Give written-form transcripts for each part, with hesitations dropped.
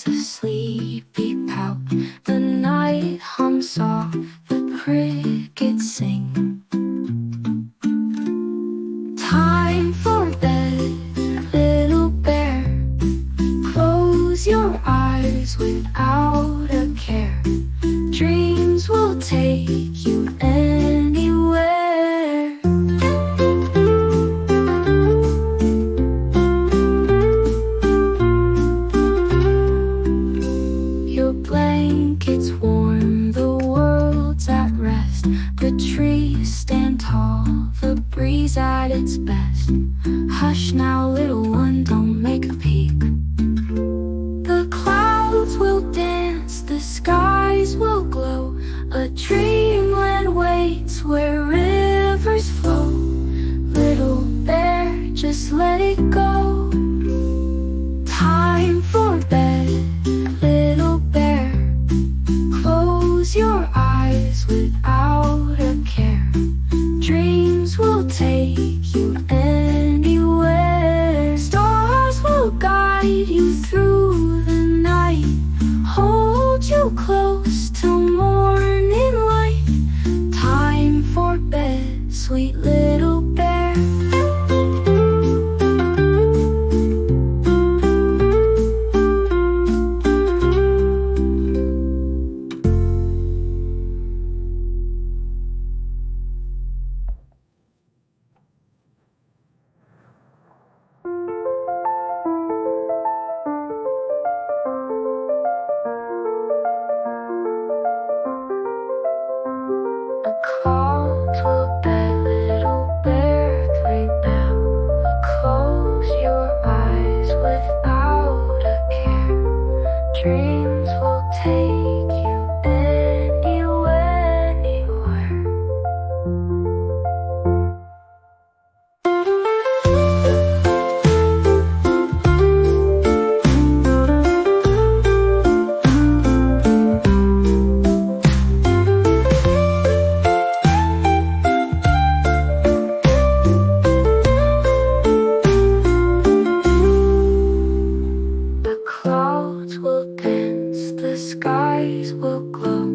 finds a sleepy pout. The night hums soft, the crickets sing. Time for bed, little bear. Close your eyes without a care. Dreams will take you anywhere. Your blanket's warm, the world's at rest. The trees stand tall, the breeze at its best. Hush now, little one, don't make a peek. The clouds will dance, the skies will glow. A dreamland waits where rivers flow. Little bear, just let it go. Time for bed, little bear. Close your eyes without a care. Dreams will take you anywhere. Stars will guide you through the night. Hold you close till morning light. Time for bed, sweet little bear. A call to bed, little bear, three bell. Close your eyes without a care. Dreams will take you anywhere. The clouds will dance, the skies will glow.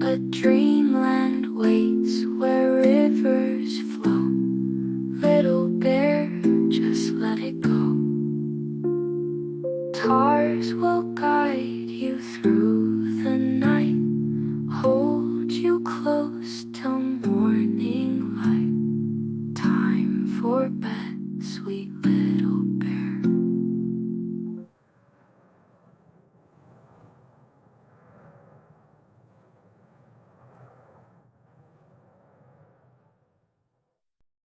A dreamland waits where rivers flow. Little bear, just let it go. Stars will guide you through the night. Hold you close